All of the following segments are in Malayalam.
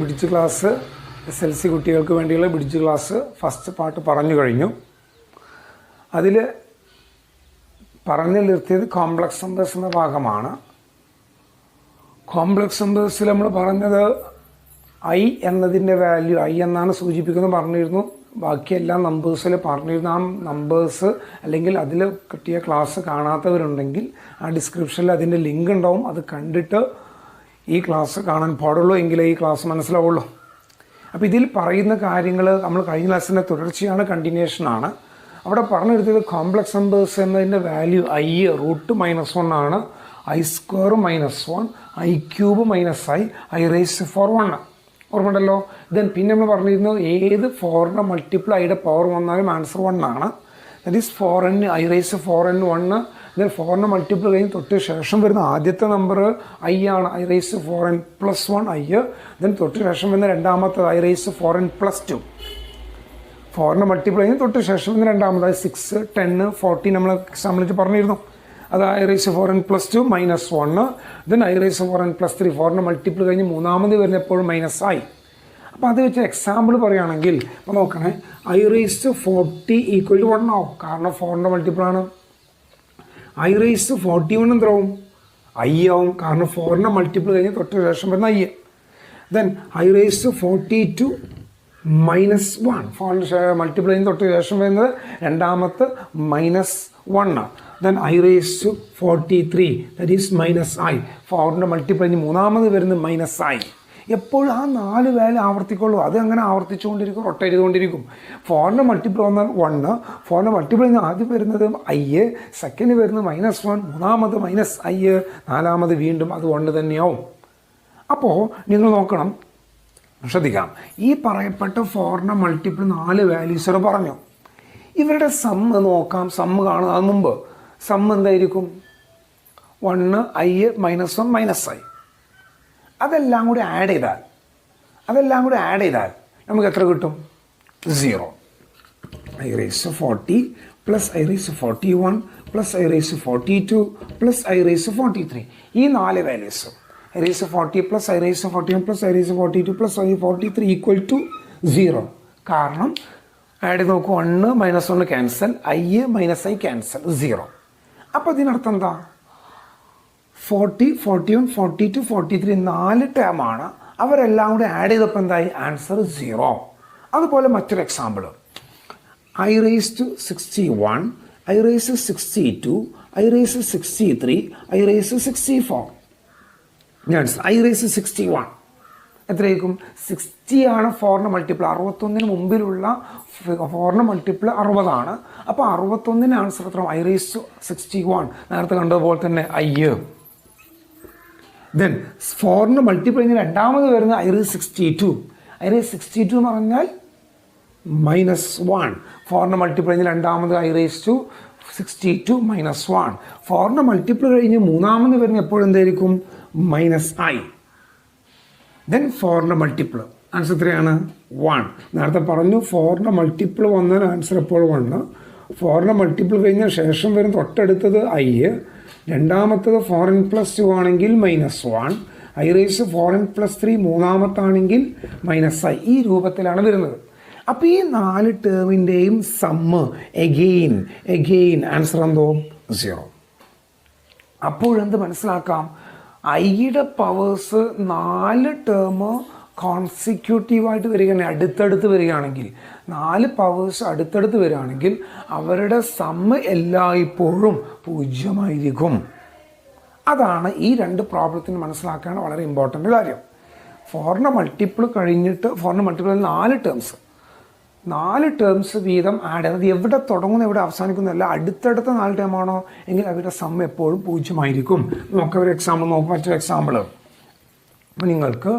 ബ്രിഡ്ജ് ക്ലാസ് SLC കുട്ടികൾക്ക് വേണ്ടിയുള്ള ബ്രിഡ്ജ് ക്ലാസ് ഫസ്റ്റ് പാർട്ട് പറഞ്ഞു കഴിഞ്ഞു. അതിൽ പറഞ്ഞു നിർത്തിയത് കോംപ്ലക്സ് നമ്പേഴ്സ് എന്ന ഭാഗമാണ്. കോംപ്ലക്സ് നമ്പേഴ്സിൽ നമ്മൾ പറഞ്ഞത് I എന്നതിൻ്റെ വാല്യൂ I എന്നാണ് സൂചിപ്പിക്കുന്നത് പറഞ്ഞിരുന്നു. ബാക്കിയെല്ലാം നമ്പേഴ്സിൽ പറഞ്ഞിരുന്നു. ആ നമ്പേഴ്സ് അല്ലെങ്കിൽ അതിൽ കിട്ടിയ ക്ലാസ് കാണാത്തവരുണ്ടെങ്കിൽ ആ ഡിസ്ക്രിപ്ഷനിൽ അതിൻ്റെ ലിങ്ക് ഉണ്ടാവും. അത് കണ്ടിട്ട് ഈ ക്ലാസ് കാണാൻ പാടുള്ളൂ, എങ്കിലേ ഈ ക്ലാസ് മനസ്സിലാവുള്ളൂ. അപ്പോൾ ഇതിൽ പറയുന്ന കാര്യങ്ങൾ നമ്മൾ കഴിഞ്ഞ ക്ലാസ്സിൻ്റെ തുടർച്ചയാണ്, കണ്ടിന്യൂഷനാണ്. അവിടെ പറഞ്ഞെടുത്തത് കോംപ്ലക്സ് നമ്പേഴ്സ് എന്നതിൻ്റെ വാല്യൂ I √-1 ആണ്. I² -1, I³ -i, I⁻⁴ ഓർമ്മയുണ്ടല്ലോ. ദെൻ പിന്നെ നമ്മൾ പറഞ്ഞിരുന്നു ഏത് 4ന്റെ മൾട്ടിപ്പിൾ Iയുടെ പവർ വന്നാലും ആൻസർ 1 ആണ്. That is 4n I⁻⁴n 1. Then 4ന്റെ മൾട്ടിപ്പിൾ കഴിഞ്ഞ് തൊട്ട് ശേഷം വരുന്ന ആദ്യത്തെ നമ്പർ I ആണ്, I⁻⁴n +1 I. ദെൻ തൊട്ട് ശേഷം വരുന്ന രണ്ടാമത്തത് I⁻⁴n +2. 4ന്റെ മൾട്ടിപ്പിൾ കഴിഞ്ഞ് തൊട്ട് ശേഷം വരുന്ന രണ്ടാമത് 6, 10, 40 നമ്മൾ എക്സാമ്പിളിൽ പറഞ്ഞിരുന്നു. അത് I⁻⁴n +2 -1. Then I⁻⁴n +3. 4ന്റെ മൾട്ടിപ്പിൾ കഴിഞ്ഞ് മൂന്നാമത് വരുന്ന എപ്പോഴും -i. അപ്പോൾ അത് വെച്ച് എക്സാമ്പിൾ പറയുകയാണെങ്കിൽ അപ്പോൾ നോക്കണേ, I⁻⁴ = 1 ആവും, കാരണം 4ന്റെ മൾട്ടിപ്പിളാണ്. I⁻⁴1 എന്താവും? I ആവും, കാരണം 4ന്റെ മൾട്ടിപ്പിൾ കഴിഞ്ഞ് തൊട്ട് ശേഷം വരുന്ന I. Then I⁻⁴2 -1. 4ന്റെ മൾട്ടിപ്പിൾ കഴിഞ്ഞ് തൊട്ട് ശേഷം വരുന്നത് രണ്ടാമത്തെ -1. Then I⁻⁴3 that is -i. 4ന്റെ മൾട്ടിപ്പിൾ കഴിഞ്ഞ് മൂന്നാമത് വരുന്നത് -i. എപ്പോഴും ആ 4 വാല്യൂ ആവർത്തിക്കുള്ളൂ. അത് അങ്ങനെ ആവർത്തിച്ചുകൊണ്ടിരിക്കും, റൊട്ടേറ്റ് ചെയ്തുകൊണ്ടിരിക്കും. 4ന്റെ മൾട്ടിപ്പിൾ വന്നാൽ 1, 4ന്റെ മൾട്ടിപ്പിൾ കഴിഞ്ഞ് ആദ്യം വരുന്നത് I, സെക്കൻഡ് വരുന്നത് -1, മൂന്നാമത് -i, നാലാമത് വീണ്ടും അത് 1 തന്നെയാവും. അപ്പോൾ നിങ്ങൾ നോക്കണം, ശ്രദ്ധിക്കാം. ഈ പറയപ്പെട്ട 4ന്റെ മൾട്ടിപ്പിൾ 4 വാല്യൂസോടെ പറഞ്ഞു. ഇവരുടെ സമ്മ് നോക്കാം, സമ്മ് കാണുക. അത് മുമ്പ് സമ്മ് എന്തായിരിക്കും? 1, I, -1, -i. അതെല്ലാം കൂടി ആഡ് ചെയ്താൽ നമുക്ക് എത്ര കിട്ടും? 0. I⁻⁴ + I⁻⁴1 + I⁻⁴2 + I⁻⁴3. ഈ 4 values I⁻⁴ + I⁻⁴1 + I⁻⁴2 + I⁻⁴3 = 0. കാരണം ആഡ് ചെയ്ത് നോക്കൂ, 1 -1 ക്യാൻസൽ, I -i ക്യാൻസൽ, 0. അപ്പോൾ ഇതിനർത്ഥം എന്താ? 40, 41, 42, 43 4 ടേമാണ്. അവരെല്ലാം കൂടി ആഡ് ചെയ്തപ്പോൾ എന്തായി? ആൻസർ 0. അതുപോലെ മറ്റൊരു example, I⁻61, I⁻62, I⁻63, I⁻64. I⁻61 എത്രയായിരിക്കും? 60 ആണ് 4ന്റെ മൾട്ടിപ്പിൾ. 61ന് മുമ്പിലുള്ള 4ന്റെ മൾട്ടിപ്പിൾ 60 ആണ്. അപ്പോൾ 61ന് ആൻസർ എത്ര? I⁻61. നേരത്തെ കണ്ടതുപോലെ തന്നെ I. ദെൻ 4ന്റെ മൾട്ടിപ്പിൾ കഴിഞ്ഞ് രണ്ടാമത് വരുന്ന I⁻62. I⁻62 എന്ന് പറഞ്ഞാൽ -1. 4ന്റെ മൾട്ടിപ്പിൾ കഴിഞ്ഞ് രണ്ടാമത് I⁻62 -1. 4ന്റെ മൾട്ടിപ്പിൾ കഴിഞ്ഞ് മൂന്നാമത് വരുന്ന എപ്പോഴും എന്തായിരിക്കും? -i. ദെൻ 4ന്റെ മൾട്ടിപ്പിൾ ആൻസർ എത്രയാണ്? 1. നേരത്തെ പറഞ്ഞു 4ന്റെ മൾട്ടിപ്പിൾ വന്നാൽ ആൻസർ എപ്പോഴും 1. 4ന്റെ മൾട്ടിപ്പിൾ കഴിഞ്ഞ ശേഷം വരും തൊട്ടടുത്തത് I. രണ്ടാമത്തത് 4n + 2 ആണെങ്കിൽ -1. I⁻⁴n + 3 മൂന്നാമത്താണെങ്കിൽ -i. ഈ രൂപത്തിലാണ് വരുന്നത്. അപ്പോൾ ഈ 4 ടേമിൻ്റെയും സമ്മ് എഗെയിൻ ആൻസർ എന്തോ? 0. അപ്പോഴെന്ത് മനസ്സിലാക്കാം? Iയുടെ പവേഴ്സ് 4 ടേം കോൺസിക്യൂട്ടീവായിട്ട് വരികയാണെങ്കിൽ, അടുത്തടുത്ത് വരികയാണെങ്കിൽ, 4 പവേഴ്സ് അടുത്തടുത്ത് വരികയാണെങ്കിൽ അവരുടെ സമ്മ് എല്ലായ്പ്പോഴും 0 ആയിരിക്കും. അതാണ് ഈ 2 പ്രോബ്ലത്തിന് മനസ്സിലാക്കാൻ വളരെ ഇമ്പോർട്ടൻ്റ് കാര്യം. 4ന്റെ മൾട്ടിപ്പിൾ കഴിഞ്ഞിട്ട് 4ന്റെ മൾട്ടിപ്പിൾ 4 ടേംസ് വീതം ആഡ് ചെയ്യുന്നത് എവിടെ തുടങ്ങുന്നു എവിടെ അവസാനിക്കുന്നതല്ല, അടുത്തടുത്ത 4 ടേമാണോ എങ്കിൽ അവരുടെ സമ്മ് എപ്പോഴും 0 ആയിരിക്കും. നമുക്കൊരു എക്സാമ്പിൾ നോക്കാം. മറ്റൊരു എക്സാമ്പിൾ, അപ്പോൾ നിങ്ങൾക്ക്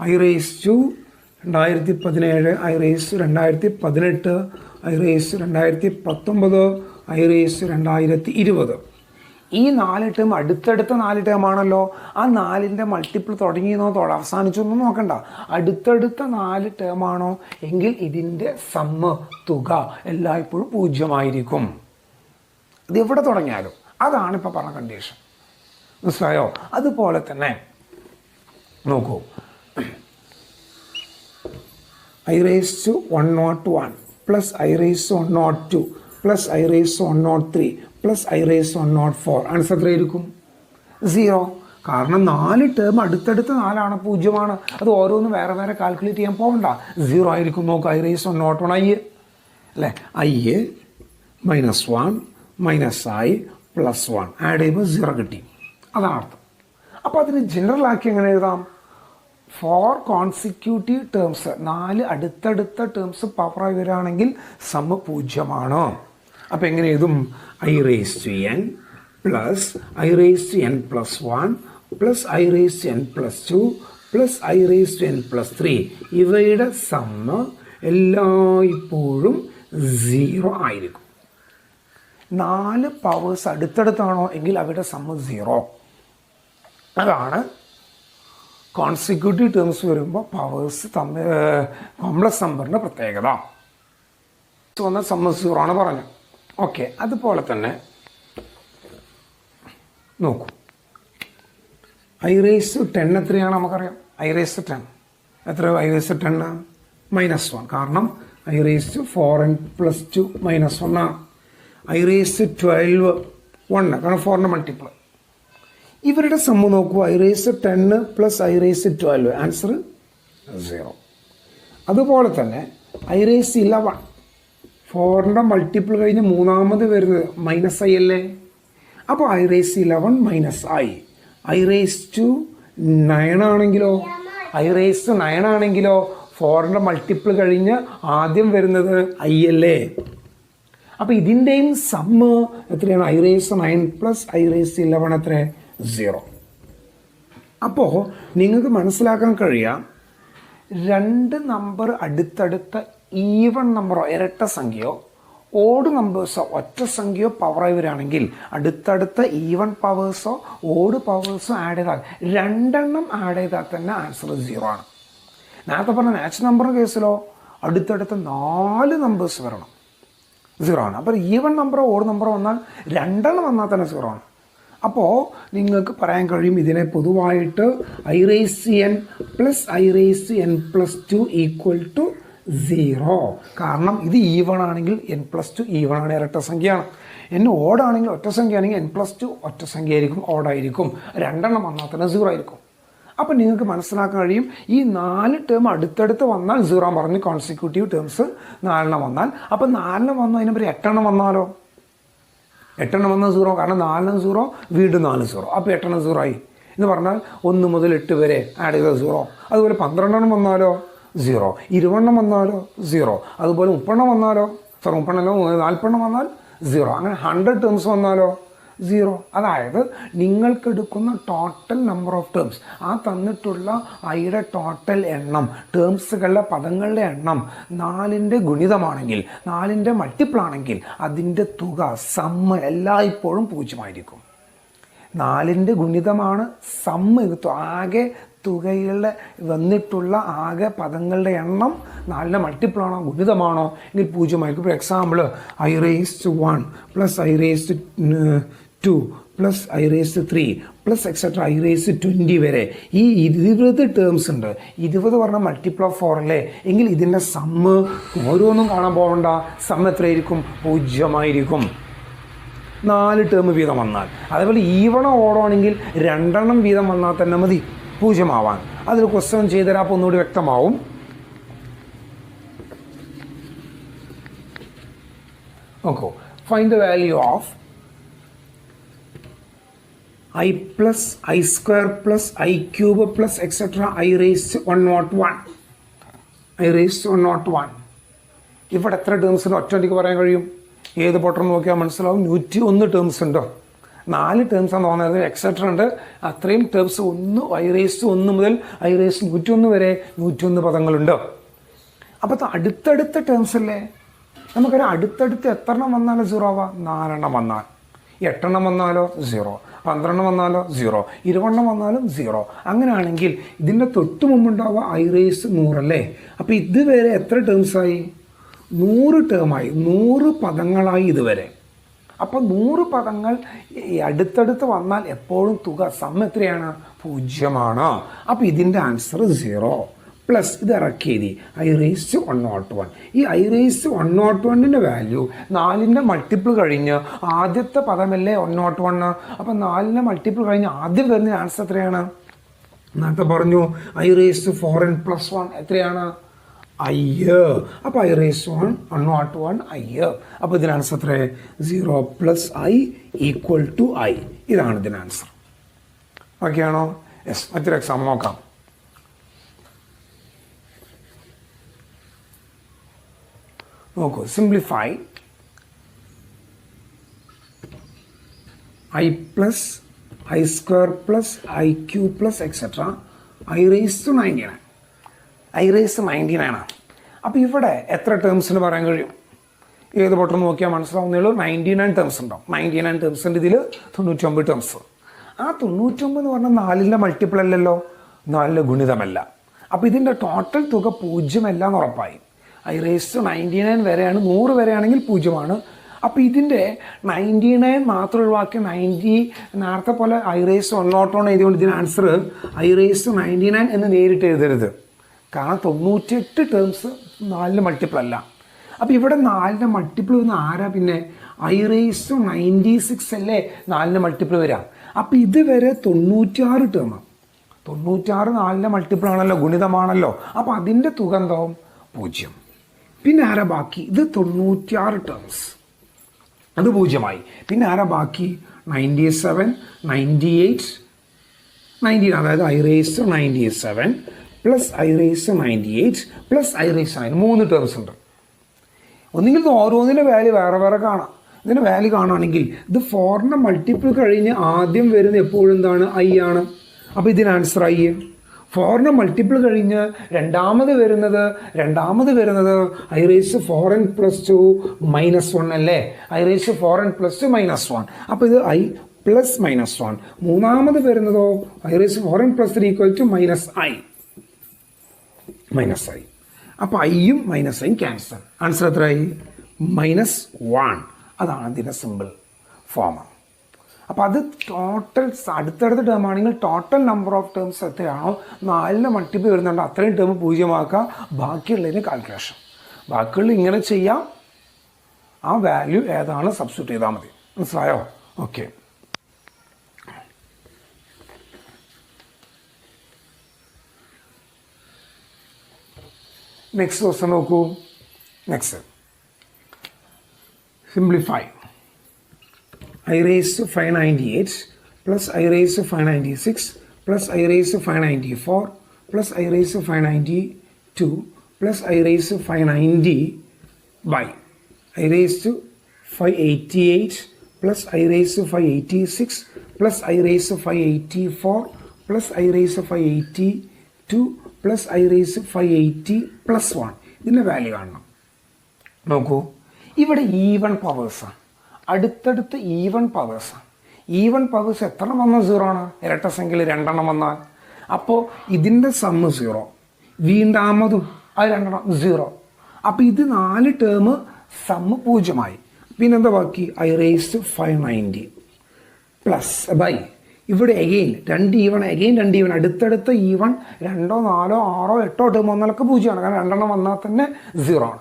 I⁻2017, I⁻2018, I⁻2019, I⁻2020. ഈ 4 ടേം അടുത്തടുത്ത 4 ടേമാണല്ലോ. ആ 4ൻ്റെ മൾട്ടിപ്പിൾ തുടങ്ങിയെന്നോ അവസാനിച്ചൊന്നും നോക്കണ്ട. അടുത്തടുത്ത 4 ടേമാണോ എങ്കിൽ ഇതിൻ്റെ സമ്മ് തുക എല്ലായ്പ്പോഴും 0 ആയിരിക്കും. ഇത് എവിടെ തുടങ്ങിയാലും. അതാണ് ഇപ്പോൾ പറഞ്ഞ കണ്ടീഷൻ. മനസ്സിലായോ? അതുപോലെ തന്നെ നോക്കൂ, I⁻101 plus I⁻102 plus I⁻103 plus I⁻104 answer എത്രയായിരിക്കും? 0. കാരണം 4 ടേം അടുത്തടുത്ത് 4 പൂജ്യമാണ്. അത് ഓരോന്നും വേറെ വേറെ കാൽക്കുലേറ്റ് ചെയ്യാൻ പോകണ്ട, 0 ആയിരിക്കും. നോക്കുക, I⁻101 I അല്ലേ, I-1 മൈനസ് I+1 ആഡ് ചെയ്യുമ്പോൾ 0 കിട്ടി. അതാണ് അർത്ഥം. അപ്പോൾ അതിന് ജനറൽ ആക്കി എങ്ങനെ എഴുതാം? 4 കോൺസിക്യൂട്ടീവ് ടേംസ്, 4 അടുത്തടുത്ത ടേംസ് പവറായി വരികയാണെങ്കിൽ സമ്മ് പൂജ്യമാണ്. അപ്പോൾ എങ്ങനെ എഴുതും? I⁻n plus I⁻n+1 plus I⁻n+2 plus I⁻n+3 ഇവയുടെ സമ്മ് എല്ലായ്പ്പോഴും 0 ആയിരിക്കും. 4 പവേഴ്സ് അടുത്തടുത്താണോ എങ്കിൽ അവയുടെ സമ്മ് 0. അതാണ് കോൺസിക്യൂട്ടീവ് ടേംസ് വരുമ്പോൾ പവേഴ്സ് തമ്മിൽ കോംപ്ലക്സ് നമ്പറിൻ്റെ പ്രത്യേകത. വന്ന സമ്മ് 0 ആണ് പറഞ്ഞത്. ഓക്കെ, അതുപോലെ തന്നെ നോക്കൂ, I⁻10 എത്രയാണ് നമുക്കറിയാം. I⁻10 എത്ര? I⁻10 -1, കാരണം I⁻4n+2 -1 ആണ്. I⁻12 1 കാരണം 4ൻ്റെ മൾട്ടിപ്പിൾ. ഇവരുടെ സമ്മ് നോക്കൂ, I⁻10 പ്ലസ് I⁻12 ആൻസർ 0. അതുപോലെ തന്നെ I⁻11 4ൻ്റെ മൾട്ടിപ്പിൾ കഴിഞ്ഞ് മൂന്നാമത് വരുന്നത് -i അല്ലേ. അപ്പോൾ I⁻11 -i. I⁻9 ആണെങ്കിലോ, I⁻9 ആണെങ്കിലോ 4ൻ്റെ മൾട്ടിപ്പിൾ കഴിഞ്ഞ് ആദ്യം വരുന്നത് i അല്ലേ. അപ്പോൾ ഇതിൻ്റെയും സമ്മ് എത്രയാണ്? I⁻9 പ്ലസ് I⁻11 എത്ര? 0. അപ്പോൾ നിങ്ങൾക്ക് മനസ്സിലാക്കാൻ കഴിയാം, 2 നമ്പർ അടുത്തടുത്ത ഈവൺ നമ്പറോ ഇരട്ട സംഖ്യയോ ഓഡ് നമ്പേഴ്സോ ഒറ്റ സംഖ്യയോ പവറായി വരികയാണെങ്കിൽ അടുത്തടുത്ത ഈവൺ പവേഴ്സോ ഓഡ് പവേഴ്സോ ആഡ് ചെയ്താൽ 2 എണ്ണം ആഡ് ചെയ്താൽ തന്നെ ആൻസർ 0 ആണ്. നേരത്തെ പറഞ്ഞ നാച്ചുറൽ നമ്പറിൻ്റെ കേസിലോ അടുത്തടുത്ത 4 നമ്പേഴ്സ് വരണം, 0 ആണ്. അപ്പോൾ ഈവൺ നമ്പറോ ഓഡ് നമ്പറോ വന്നാൽ 2 എണ്ണം വന്നാൽ തന്നെ 0 ആണ്. അപ്പോൾ നിങ്ങൾക്ക് പറയാൻ കഴിയും ഇതിനെ പൊതുവായിട്ട് I⁻n പ്ലസ് I⁻n+2 = 0. കാരണം ഇത് ഈവൺ ആണെങ്കിൽ n+2 ഈവൺ ആണ്, ഇരട്ട സംഖ്യയാണ്. n ഓടാണെങ്കിൽ ഒറ്റ സംഖ്യ ആണെങ്കിൽ n+2 ഒറ്റ സംഖ്യ ആയിരിക്കും, ഓടായിരിക്കും. 2 എണ്ണം വന്നാൽ തന്നെ 0 ആയിരിക്കും. അപ്പോൾ നിങ്ങൾക്ക് മനസ്സിലാക്കാൻ കഴിയും, ഈ 4 ടേം അടുത്തടുത്ത് വന്നാൽ 0 പറഞ്ഞ് കോൺസിക്യൂട്ടീവ് ടേംസ് 4 എണ്ണം വന്നാൽ. അപ്പോൾ 4 എണ്ണം വന്നു, അതിനൊരു 8 എണ്ണം വന്നാലോ? 8 എണ്ണം വന്നാൽ 0, കാരണം 4 0 വീണ്ടും 4 0. അപ്പോൾ 8 എണ്ണം 0 ആയി എന്ന് പറഞ്ഞാൽ 1 മുതൽ 8 വരെ ആഡ് ചെയ്താൽ 0. അതുപോലെ 12 എണ്ണം വന്നാലോ 0, 20 എണ്ണം വന്നാലോ 0, അതുപോലെ 30 എണ്ണം വന്നാലോ 30 എണ്ണം 40 എണ്ണം വന്നാൽ 0, അങ്ങനെ 100 ടേംസ് വന്നാലോ 0. അതായത് നിങ്ങൾക്കെടുക്കുന്ന ടോട്ടൽ നമ്പർ ഓഫ് ടേംസ്, ആ തന്നിട്ടുള്ള ഐയുടെ ടോട്ടൽ എണ്ണം, ടേംസുകളുടെ പദങ്ങളുടെ എണ്ണം 4ൻ്റെ ഗുണിതമാണെങ്കിൽ, 4ൻ്റെ മൾട്ടിപ്പിൾ ആണെങ്കിൽ അതിൻ്റെ തുക സമ്മ് എല്ലായ്പ്പോഴും 0 ആയിരിക്കും. 4ൻ്റെ ഗുണിതമാണ് സമ്മ്, ആകെ തുകയുടെ വന്നിട്ടുള്ള ആകെ പദങ്ങളുടെ എണ്ണം 4ൻ്റെ മൾട്ടിപ്പിളാണോ ഗുണിതമാണോ എങ്കിൽ 0 ആയിരിക്കും. ഇപ്പോൾ example I⁻1 plus I⁻2 plus I⁻3 plus etcetera I⁻20 വരെ ഈ 20 ടേംസ് ഉണ്ട്. 20 പറഞ്ഞാൽ മൾട്ടിപ്പിൾ ഓഫ് 4 അല്ലേ. എങ്കിൽ ഇതിൻ്റെ സമ്മ് ഓരോന്നും കാണാൻ പോകണ്ട, സമ്മ് എത്രയായിരിക്കും? 0 ആയിരിക്കും. 4 ടേം വീതം വന്നാൽ. അതേപോലെ ഈവണോ ഓടാണെങ്കിൽ 2 എണ്ണം വീതം വന്നാൽ തന്നെ മതി 0 ആവാൻ. അതിൽ ക്വസ്റ്റ്യൻ ചെയ്തുതരാം, അപ്പോൾ ഒന്നുകൂടി വ്യക്തമാവും. നോക്കൂ, find the value of I plus I² plus I³ plus etcetera I⁻101. I⁻101 ഇവിടെ എത്ര ടേംസ് ഉണ്ട്? ഒറ്റയ്ക്ക് പറയാൻ കഴിയും. ഏത് പൊട്ടം നോക്കിയാൽ മനസ്സിലാവും. 101 ടേംസ് ഉണ്ട്. 4 ടേംസാണ് തോന്നുന്നത്, എക്സെട്ര ഉണ്ട്. അത്രയും ടേംസ് I⁻1 മുതൽ I⁻101 വരെ 101 പദങ്ങളുണ്ട്. അപ്പോൾ അടുത്തടുത്ത ടേംസ് അല്ലേ. നമുക്കൊരു അടുത്തടുത്ത് എത്ര എണ്ണം വന്നാലോ 0 ആവാം? 4 എണ്ണം വന്നാൽ. 8 എണ്ണം വന്നാലോ 0, 12 എണ്ണം വന്നാലോ 0, 20 എണ്ണം വന്നാലും 0. അങ്ങനെയാണെങ്കിൽ ഇതിൻ്റെ തൊട്ട് മുമ്പുണ്ടാവുക I⁻100 അല്ലേ. അപ്പോൾ ഇതുവരെ എത്ര ടേംസായി? 100 ടേമായി, 100 പദങ്ങളായി ഇതുവരെ. അപ്പോൾ 100 പദങ്ങൾ അടുത്തടുത്ത് വന്നാൽ എപ്പോഴും തുക സം എത്രയാണ്? 0 അപ്പോൾ ഇതിൻ്റെ ആൻസർ 0 പ്ലസ് ഇത് ഇറക്കി എഴുതി i⁻101. ഈ i⁻101ൻ്റെ വാല്യൂ 4ൻ്റെ മൾട്ടിപ്പിൾ കഴിഞ്ഞ് ആദ്യത്തെ പദമല്ലേ 101. അപ്പോൾ 4ൻ്റെ മൾട്ടിപ്പിൾ കഴിഞ്ഞ് ആദ്യം വരുന്ന ആൻസർ എത്രയാണ്? നേരത്തെ പറഞ്ഞു i⁻4n + 1 എത്രയാണ്? I. അപ്പോൾ i⁻101 I. അപ്പോൾ ഇതിന് ആൻസർ എത്ര? 0 + i = i. ഇതാണ് ഇതിന് ആൻസർ. ഓക്കെ ആണോ? യെസ്. മറ്റൊരു എക്സാമ്പിൾ നോക്കാം. നോക്കൂ, simplify i + i² + iq + etc. i⁻99. i⁻99. അപ്പോൾ ഇവിടെ എത്ര ടേംസിന് പറയാൻ കഴിയും? ഏത് ബോട്ടം നോക്കിയാൽ മനസ്സിലാവുന്നേ ഉള്ളൂ. 99 ടേംസ് ഉണ്ടാവും. 99 ടേംസിൻ്റെ ഇതിൽ 99 ടേംസ്. ആ 99 എന്ന് പറഞ്ഞാൽ 4ൻ്റെ മൾട്ടിപ്പിൾ അല്ലല്ലോ, 4ൻ്റെ ഗുണിതമല്ല. അപ്പോൾ ഇതിൻ്റെ ടോട്ടൽ തുക 0 അല്ല എന്ന് ഉറപ്പായി. i⁻99 വരെയാണ്, 100 വരെയാണെങ്കിൽ 0. അപ്പോൾ ഇതിൻ്റെ 99 മാത്രം ഒഴിവാക്കി 90 നേരത്തെ പോലെ i⁻101 എഴുതിക്കൊണ്ട് ഇതിന് ആൻസർ i⁻99 എന്ന് നേരിട്ട് എഴുതരുത്. കാരണം 98 ടേംസ് 4ൻ്റെ മൾട്ടിപ്പിൾ അല്ല. അപ്പോൾ ഇവിടെ 4ൻ്റെ മൾട്ടിപ്പിൾ വരുന്ന ആരാ? പിന്നെ i⁻96 അല്ലേ 4ൻ്റെ മൾട്ടിപ്പിൾ വരാം. അപ്പോൾ ഇതുവരെ 96 ടേമാണ്. 96 4ൻ്റെ മൾട്ടിപ്പിൾ ആണല്ലോ, ഗുണിതമാണല്ലോ. അപ്പോൾ അതിൻ്റെ തുക എന്താവും? 0. പിന്നെ ആരാ ബാക്കി? ഇത് 96 ടേംസ്, അത് 0 പിന്നെ ആരാ ബാക്കി? 97, 98, 19. അതായത് i⁻97 + i⁻98 + i⁻9 3 ടേംസ് ഉണ്ട്. ഒന്നുകിൽ ഓരോന്നിൻ്റെ വാല്യൂ വേറെ വേറെ കാണാം. ഇതിൻ്റെ വാല്യൂ കാണുകയാണെങ്കിൽ ഇത് 4ൻ്റെ മൾട്ടിപ്പിൾ കഴിഞ്ഞ് ആദ്യം വരുന്ന എപ്പോഴും എന്താണ്? i ആണ്. അപ്പോൾ ഇതിന് ആൻസർ i. 4ൻ്റെ മൾട്ടിപ്പിൾ കഴിഞ്ഞ് രണ്ടാമത് വരുന്നത് i⁻4n + 2 - 1 അല്ലേ? i⁻4n + 2 - 1. അപ്പോൾ ഇത് i + -1. മൂന്നാമത് വരുന്നതോ i⁻4n + 3 = -i. അപ്പോൾ ഐയും -iയും ക്യാൻസൽ. ആൻസർ എത്രയായി? -1. അതാണ് ഇതിൻ്റെ സിമ്പിൾ ഫോം. അപ്പോൾ അത് ടോട്ടൽ അടുത്തടുത്ത ടേം ആണെങ്കിൽ ടോട്ടൽ നമ്പർ ഓഫ് ടേംസ് എത്രയാണോ 4ൻ്റെ മൾട്ടിപ്പിൾ വരുന്നുണ്ട് അത്രയും ടേം 0 ബാക്കിയുള്ളതിന് കാൽക്കുലേഷൻ. ബാക്കിയുള്ള ഇങ്ങനെ ചെയ്യാം. ആ വാല്യൂ ഏതാണ് സബ്സ്റ്റിറ്റ്യൂട്ട് ചെയ്താൽ മതി. മനസ്സിലായോ? ഓക്കെ. നെക്സ്റ്റ് ക്വസ്റ്റ്യൻ നോക്കൂ. Next simplify i⁻598 + i⁻596 + i⁻594 + i⁻592 + i⁻590 by i⁻588 + i⁻586 + i⁻584 + i⁻582 + i⁻580 + 1. ഇതിൻ്റെ വാല്യൂ കാണണം. നോക്കൂ, ഇവിടെ ഈവൺ പവേഴ്സാണ്. അടുത്തടുത്ത് ഈവൺ പവേഴ്സാണ്. ഈവൺ പവേഴ്സ് എത്ര വന്നാൽ 0 ആണ്? ഇരട്ട സംഖ്യയിൽ 2 വന്നാൽ. അപ്പോൾ ഇതിൻ്റെ സമ്മ് 0, വീണ്ടാമതും അത് 2 0. അപ്പോൾ ഇത് 4 ടേം സമ്മ് 0. പിന്നെന്താ ബാക്കി? i⁻590 പ്ലസ് ബൈ ഇവിടെ എഗെയിൻ 2 ഈവൺ, എഗെയിൻ 2 ഈവൺ, അടുത്തടുത്ത ഈവൺ 2, 4, 6, 8 ടേം വന്നാലൊക്കെ 0 ആണ്. കാരണം 2 വന്നാൽ തന്നെ 0 ആണ്.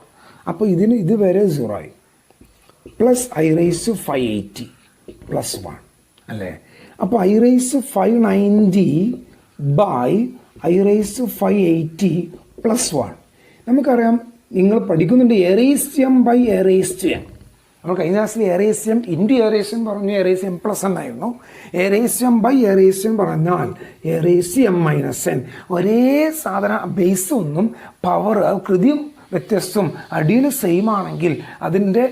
അപ്പോൾ ഇതിന് ഇതുവരെ 0 ആയി. പ്ലസ് i⁻580 + 1 അല്ലേ? അപ്പോൾ i⁻590 by i⁻580 + 1. നമുക്കറിയാം, നിങ്ങൾ പഠിക്കുന്നുണ്ട് എറേസ്യം ബൈ എറേസ്യം. നമ്മൾ കഴിഞ്ഞ ക്ലാസ്സിൽ എറേസ്യം ഇൻറ്റു എറേസ്യം പറഞ്ഞു, എറേസ്യം +n ആയിരുന്നു. എറേസ്യം ബൈ എറേസ്യം പറഞ്ഞാൽ എറേസ്യം -n. ഒരേ സാധന ബേസ് ഒന്നും പവർ കൃതിയും വ്യത്യസ്തവും അടിയിൽ സെയിം ആണെങ്കിൽ അതിൻ്റെ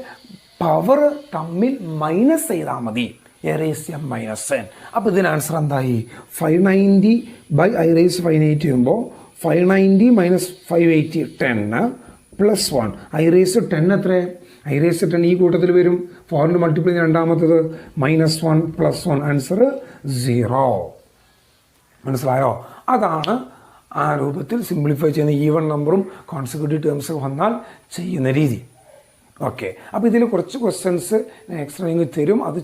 പവർ തമ്മിൽ മൈനസ് ചെയ്താൽ മതി. എറേസ്യം -n. അപ്പോൾ ഇതിന് ആൻസർ എന്തായി? 590 by i⁻580 ചെയ്യുമ്പോൾ 590 - 580 10 + 1. i⁻10 എത്ര? i⁻10 ഈ കൂട്ടത്തിൽ വരും. 4ൻ്റെ മൾട്ടിപ്പിൾ രണ്ടാമത്തത് -1 + 1. ആൻസർ 0. മനസ്സിലായോ? അതാണ് ആ രൂപത്തിൽ സിംപ്ലിഫൈ ചെയ്യുന്ന ഈവൺ നമ്പറും കോൺസിക്യൂട്ടീവ് ടേംസ് വന്നാൽ ചെയ്യുന്ന രീതി. ഓക്കെ, അപ്പോൾ ഇതിൽ കുറച്ച് ക്വസ്റ്റ്യൻസ് നെക്സ്റ്റ് നിങ്ങൾ തരും. അത്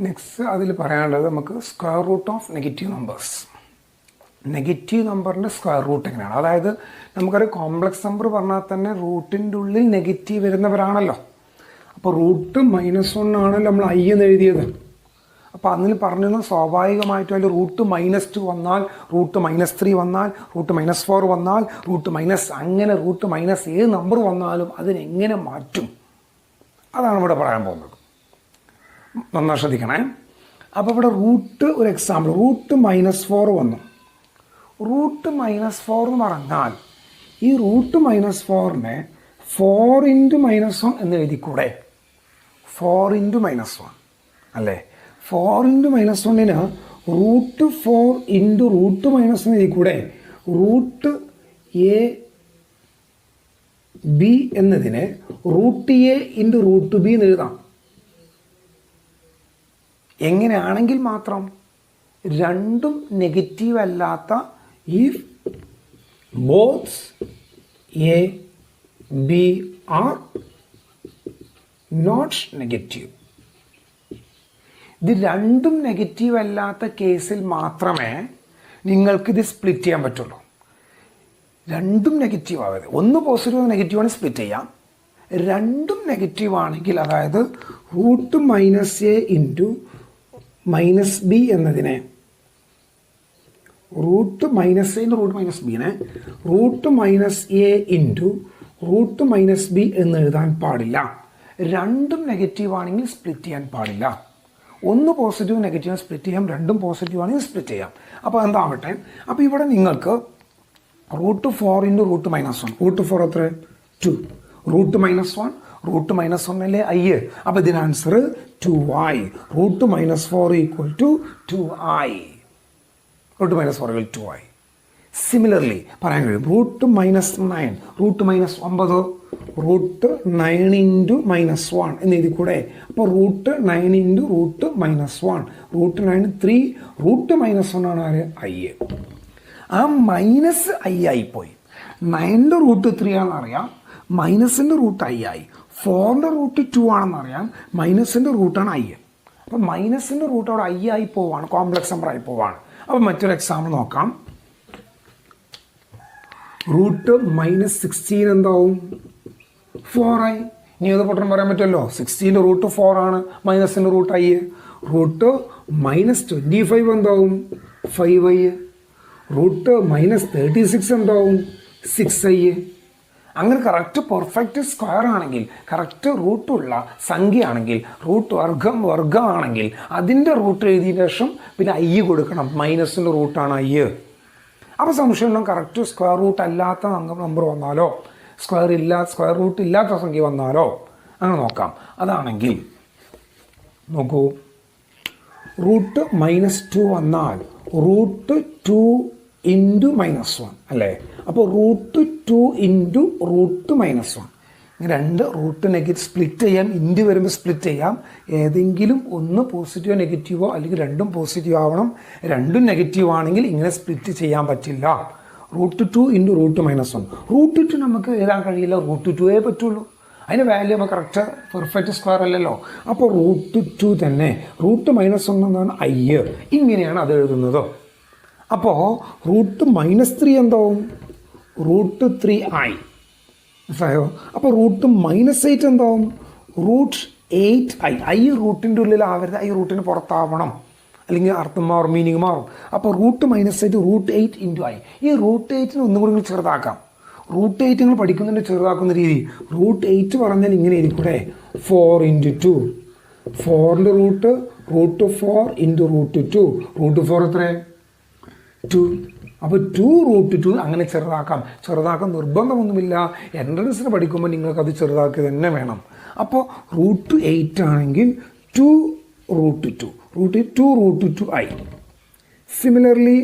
നെക്സ്റ്റ് അതിൽ പറയാനുള്ളത് നമുക്ക് square root of negative numbers. Negative നമ്പറിൻ്റെ സ്ക്വയർ റൂട്ട് എങ്ങനെയാണ്? അതായത് നമുക്കൊരു കോംപ്ലക്സ് നമ്പർ പറഞ്ഞാൽ തന്നെ റൂട്ടിൻ്റെ ഉള്ളിൽ നെഗറ്റീവ് വരുന്നവരാണല്ലോ. അപ്പോൾ റൂട്ട് -1 ആണല്ലോ നമ്മൾ I എന്ന് എഴുതിയത്. അപ്പോൾ അതിൽ പറഞ്ഞിരുന്നത് സ്വാഭാവികമായിട്ടും അതിൽ റൂട്ട് -2 വന്നാൽ, റൂട്ട് -3 വന്നാൽ, റൂട്ട് -4 വന്നാൽ, അങ്ങനെ റൂട്ട് ഏത് നമ്പർ വന്നാലും അതിനെങ്ങനെ മാറ്റും, അതാണ് ഇവിടെ പറയാൻ പോകുന്നത്. നന്നായി ശ്രദ്ധിക്കണേ. അപ്പോൾ ഇവിടെ റൂട്ട്, ഒരു എക്സാമ്പിൾ, റൂട്ട് -4 വന്നു. റൂട്ട് -4 എന്ന് പറഞ്ഞാൽ ഈ റൂട്ട് -4നെ 4 × -1 എന്ന് എഴുതിക്കൂടെ? 4 × -1 അല്ലേ? 4 × -1ന് റൂട്ട് 4 × റൂട്ട് -1 എഴുതിക്കൂടെ? റൂട്ട് AB എന്നതിനെ റൂട്ട് A × റൂട്ട് B എന്ന് എഴുതാം. എങ്ങനെയാണെങ്കിൽ മാത്രം രണ്ടും നെഗറ്റീവ് അല്ലാത്ത, if both A, B are not negative. ഇത് രണ്ടും നെഗറ്റീവ് അല്ലാത്ത കേസിൽ മാത്രമേ നിങ്ങൾക്കിത് സ്പ്ലിറ്റ് ചെയ്യാൻ പറ്റുള്ളൂ. രണ്ടും നെഗറ്റീവ് ആവരുത്. ഒന്ന് പോസിറ്റീവ് നെഗറ്റീവാണ് സ്പ്ലിറ്റ് ചെയ്യാം. രണ്ടും നെഗറ്റീവ് ആണെങ്കിൽ, അതായത് റൂട്ട് -A × -B എന്നതിനെ റൂട്ട് -A × റൂട്ട് -Bനെ റൂട്ട് -A × റൂട്ട് -B എന്ന് എഴുതാൻ പാടില്ല. രണ്ടും നെഗറ്റീവ് ആണെങ്കിൽ സ്പ്ലിറ്റ് ചെയ്യാൻ പാടില്ല. ഒന്ന് പോസിറ്റീവ് നെഗറ്റീവ് സ്പ്ലിറ്റ് ചെയ്യാം, രണ്ടും പോസിറ്റീവ് ആണെങ്കിൽ സ്പ്ലിറ്റ് ചെയ്യാം. അപ്പോൾ എന്താവട്ടെ, അപ്പോൾ ഇവിടെ നിങ്ങൾക്ക് റൂട്ട് 4 × റൂട്ട് -1, റൂട്ട് 4 എത്ര? 2. Root -1, root -1 I. അപ്പോൾ ഇതിന് answer 2I. Root -4 = 2I. Root -4 = 2I. Similarly പറയാൻ കഴിയും റൂട്ട് -9, റൂട്ട് -9, റൂട്ട് 9 × -1 എന്ന് എഴുതി കൂടെ? അപ്പോൾ റൂട്ട് 9 × റൂട്ട് -1, റൂട്ട് 9 3, റൂട്ട് -1 ആണ് ആര്? I. ആ -I ആയിപ്പോയി. 9ന്റെ റൂട്ട് 3 ആണെന്നറിയാം, -ന്റെ റൂട്ട് I ആയി. 4ന്റെ റൂട്ട് 2 ആണെന്നറിയാം, -ന്റെ റൂട്ടാണ് I. അപ്പം -ന്റെ റൂട്ട് അവിടെ I ആയി പോവാണ്, കോംപ്ലക്സ് നമ്പർ ആയി പോവാണ്. അപ്പം മറ്റൊരു എക്സാമ്പിൾ നോക്കാം. റൂട്ട് -16 എന്താവും? 4I. ഇനി ഏത് പൊട്ടം പറയാൻ പറ്റുമല്ലോ, 16ന്റെ റൂട്ട് 4 ആണ്, -ന്റെ റൂട്ട് I. റൂട്ട് -25 എന്താവും? 5I. റൂട്ട് -36 എന്താവും? 6I. അങ്ങനെ കറക്റ്റ് പെർഫെക്റ്റ് സ്ക്വയർ ആണെങ്കിൽ, കറക്റ്റ് റൂട്ടുള്ള സംഖ്യയാണെങ്കിൽ, റൂട്ട് വർഗമാണെങ്കിൽ അതിൻ്റെ റൂട്ട് എഴുതിയ ശേഷം പിന്നെ I കൊടുക്കണം. -ന്റെ റൂട്ടാണ് I. അപ്പോൾ സംശയം ഉണ്ടോ, കറക്റ്റ് സ്ക്വയർ റൂട്ട് അല്ലാത്ത നമ്പർ വന്നാലോ, സ്ക്വയർ റൂട്ട് ഇല്ലാത്ത സംഖ്യ വന്നാലോ, അങ്ങനെ നോക്കാം. അതാണെങ്കിൽ നോക്കൂ, റൂട്ട് -2 വന്നാൽ റൂട്ട് 2 × -1 അല്ലേ? അപ്പോൾ റൂട്ട് 2 × റൂട്ട് -1, രണ്ട് റൂട്ട് നെഗറ്റീവ് സ്പ്ലിറ്റ് ചെയ്യാം. ഇൻറ്റു വരുമ്പോൾ സ്പ്ലിറ്റ് ചെയ്യാം. ഏതെങ്കിലും ഒന്ന് പോസിറ്റീവോ നെഗറ്റീവോ, അല്ലെങ്കിൽ രണ്ടും പോസിറ്റീവ് ആവണം. രണ്ടും നെഗറ്റീവ് ആണെങ്കിൽ ഇങ്ങനെ സ്പ്ലിറ്റ് ചെയ്യാൻ പറ്റില്ല. Root 2 × root -1. റൂട്ട് 2 നമുക്ക് എഴുതാൻ കഴിയില്ല, റൂട്ട് 2 പറ്റുള്ളൂ. അതിന് വാല്യൂ നമുക്ക് കറക്റ്റ് പെർഫെക്റ്റ് സ്ക്വയർ അല്ലല്ലോ. അപ്പോൾ റൂട്ട് 2 തന്നെ. റൂട്ട് -1 എന്നാണ് I. ഇങ്ങനെയാണ് അത് എഴുതുന്നത്. അപ്പോൾ റൂട്ട് -3 എന്താവും? Root 3I. മനസ്സിലായോ? അപ്പോൾ റൂട്ട് -8 എന്താവും? Root 8I. I റൂട്ടിൻ്റെ ഉള്ളിലാവരുത്, I റൂട്ടിന് പുറത്താവണം, അല്ലെങ്കിൽ അർത്ഥം മാറും, മീനിങ് മാറും. അപ്പോൾ റൂട്ട് -8 റൂട്ട് 8 × I. ഈ റൂട്ട് 8ന് ഒന്നും കൂടി ചെറുതാക്കാം. റൂട്ട് 8 നിങ്ങൾ പഠിക്കുന്നതിൻ്റെ ചെറുതാക്കുന്ന രീതി. റൂട്ട് 8 പറഞ്ഞാൽ ഇങ്ങനെ ഇരിക്കൂടെ? 4 × 2. 4ന്റെ റൂട്ട് 4 × റൂട്ട് 2. റൂട്ട് 4 എത്ര? 2. അപ്പോൾ 2 റൂട്ട് 2 അങ്ങനെ ചെറുതാക്കാം. ചെറുതാക്കാൻ നിർബന്ധമൊന്നുമില്ല. എൻട്രൻസിന് പഠിക്കുമ്പോൾ നിങ്ങൾക്കത് ചെറുതാക്കുക തന്നെ വേണം. അപ്പോൾ റൂട്ട് 8 ആണെങ്കിൽ 2 root 2, root root 2I. Similarly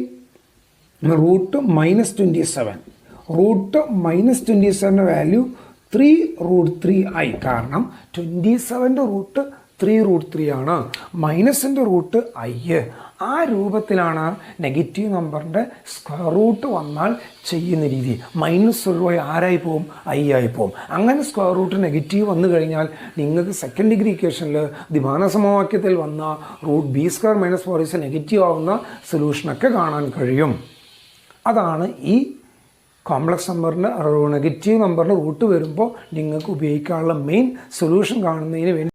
root -27, root -27 value 3 root 3I. കാരണം 27ന്റെ റൂട്ട് 3√3 ആണ്. മൈനസിൻ്റെ റൂട്ട് ഐ. ആ രൂപത്തിലാണ് നെഗറ്റീവ് നമ്പറിൻ്റെ സ്ക്വയർ റൂട്ട് വന്നാൽ ചെയ്യുന്ന രീതി. മൈനസ് ഒഴിവായി ആരായി പോവും? ഐ ആയി പോവും. അങ്ങനെ സ്ക്വയർ റൂട്ട് നെഗറ്റീവ് വന്നു കഴിഞ്ഞാൽ നിങ്ങൾക്ക് സെക്കൻഡ് ഡിഗ്രി ഇക്വേഷനിൽ ദ്വിമാന സമവാക്യത്തിൽ വന്ന root B square minus 4 negative ആവുന്ന സൊല്യൂഷനൊക്കെ കാണാൻ കഴിയും. അതാണ് ഈ കോംപ്ലക്സ് നമ്പറിന് നെഗറ്റീവ് നമ്പറിന് റൂട്ട് വരുമ്പോൾ നിങ്ങൾക്ക് ഉപയോഗിക്കാനുള്ള മെയിൻ സൊല്യൂഷൻ കാണുന്നതിന് വേണ്ടി